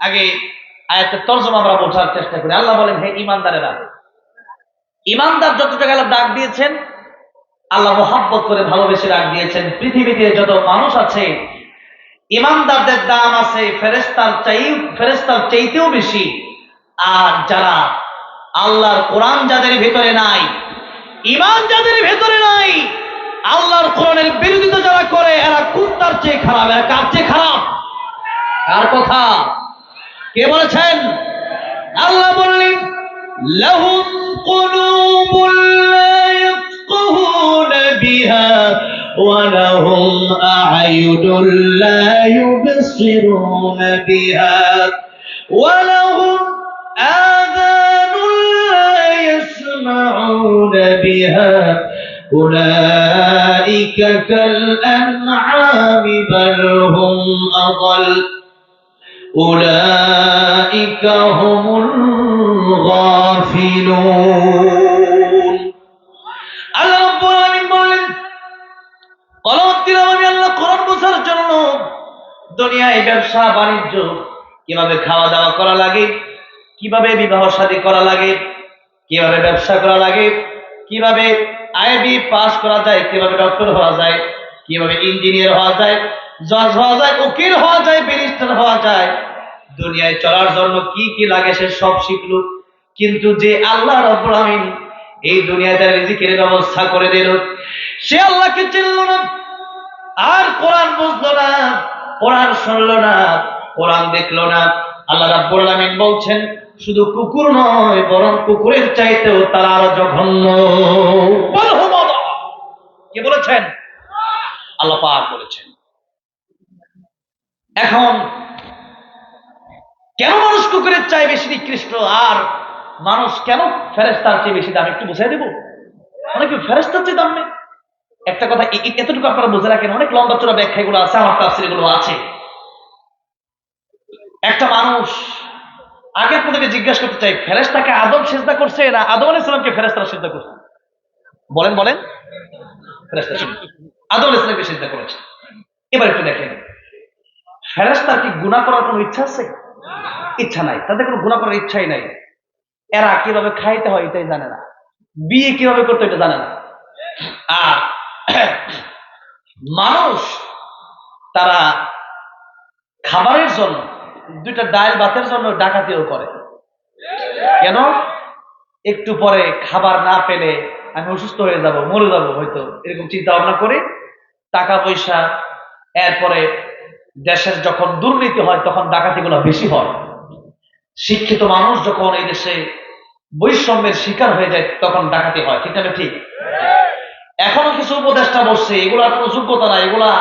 আগে আয়াতের তর্জমা আমরা বোঝার চেষ্টা করি। আল্লাহ বলেন, হে ঈমানদারেরা, ঈমানদার যত জায়গায় ডাক দিয়েছেন, আল্লাহ মোহাব্বত করে ভালোবেসে ডাক দিয়েছেন। পৃথিবীতে যত মানুষ আছে, ঈমানদারদের দাম আছে ফেরেশতার চাইতেও বেশি। আর যারা আল্লাহর কোরআন যাদের ভেতরে নাই, ঈমান যাদের ভেতরে নাই, আল্লাহর কোরআনের বিরোধিতা যারা করে, এরা কুত্তার চেয়ে খারাপ। এরা কার চেয়ে খারাপ? কার কথা কে বলেছেন? আল্লাহ বললেন, লাহুম কুলুবুন লা ইয়াফকাহুনা বিহা ওয়া লাহুম আ'য়ুনুন লা ইউবসিরুনা বিহা ওয়া লাহুম আযানুন লা ইয়াসমাউনা বিহা উলাইকা কাল আন'আমি বাল হুম আযাল উলাইকা হুমুল গাফিলুন। আল্লাহ রাব্বুল আলামিন বলেন, কলম দিলাম আমি আল্লাহ কোরআন বোঝার জন্য। দুনিয়ায় ব্যবসা বাণিজ্য কিভাবে খাওয়া দাওয়া করা লাগে, কিভাবে বিবাহ শাদী করা লাগে, কিভাবে ব্যবসা করা লাগে, কিভাবে আইবি পাস করা যায়, কিভাবে ডক্টর হওয়া যায়, কিভাবে ইঞ্জিনিয়ার হওয়া যায়, জজ হওয়া যায়, উকিল হওয়া যায়, ব্যারিস্টার হওয়া যায়, দুনিয়ায় চলার জন্য কি কি লাগে সে সব শিখলো। কিন্তু যে আল্লাহ রাব্বুল আলামিন এই দুনিয়াতে রিজিকের ব্যবস্থা করে দিল, সে আল্লাহকে চিনল না, আর কোরআন বুঝলো না, কোরআন শুনলো না, কোরআন দেখলো না। আল্লাহ রাব্বুল আলামিন বলছেন, শুধু কুকুর নয়, বরং কুকুরের চাইতেও তারা আরো জঘন্য। কে বলেছেন? আল্লাহ পাক বলেছেন। এখন কেন মানুষ কুকুরের চাই বেশি নিকৃষ্ট, আর মানুষ কেন ফেরেশতার চেয়ে বেশি দাম? একটু বুঝাই দেবো। অনেকে ফেরেশতার চেয়ে দাম নেই। একটা কথা এতটুকু আপনারা বুঝে রাখেন, অনেক লম্বা চড়া ব্যাখ্যাগুলো আছে, আমার তাফসীরগুলো আছে। একটা মানুষ আগে আপনাদেরকে জিজ্ঞাসা করতে চাই, ফেরেশতাকে আদম সিজদা করছে না আদম আলাইহিস সালামকে ফেরেশতারা সিজদা করছে? বলেন বলেন। ফেরেশতা আদম আলাইহিস সালামকে সিজদা করেছে। এবার একটু দেখেন, ফেরেশতার কি গুনাহ করার কোনো ইচ্ছা আছে? ইচ্ছা নাই, তাদের কোনো গুনাহ করার ইচ্ছাই নাই। এরা কিভাবে খাইতে হয় এটাই জানে না, বিয়ে কিভাবে করতে এটা জানে না। আর মানুষ তারা খাবারের জন্য, দুইটা ডাল ভাতের জন্য ডাকাতিও করে। কেন? একটু পরে খাবার না পেলে আমি অসুস্থ হয়ে যাব, মরে যাব হয়তো, এরকম চিন্তা ভাবনা করে টাকা পয়সা। এরপরে দেশের যখন দুর্নীতি হয় তখন ডাকাতিগুলো বেশি হয়। শিক্ষিত মানুষ যখন এই দেশে বৈষম্যের শিকার হয়ে যায় তখন ডাকাতি হয়। ঠিক না? ঠিক। এখনো কিছু উপদেষ্টা বসছে, এগুলার কোনো যোগ্যতা নাই, এগুলা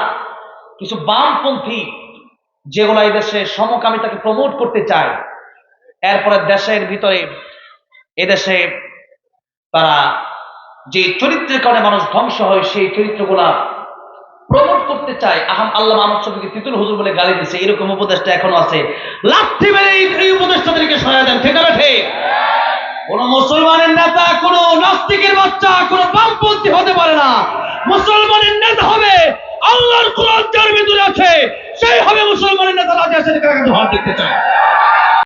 কিছু বামপন্থী, যেগুলা এই দেশে সমকামিতাকে প্রমোট করতে চায়। এরপরে দেশের ভিতরে এদেশে তারা যে চরিত্রের কারণে মানুষ ধ্বংস হয় সেই চরিত্রগুলা প্রমোট করতে চায়। আল্লামা আহমদ শফিকে তিতুল হুজুর বলে গালি দিচ্ছে, এরকম উপদেষ্টা এখনো আছে। লাথি মেরে এই উপদেষ্টাদেরকে সহায় দেন। ঠিক না? ঠিক। কোন মুসলমানের নেতা কোন নাস্তিকের বাচ্চা কোন বামপন্থী হতে পারে না। মুসলমানের নেতা হবে আল্লাহর কোরআন যার ভিতরে আছে, সেই হবে মুসলমানের নেতা। রাজা আছে, হাত দেখতে চায়।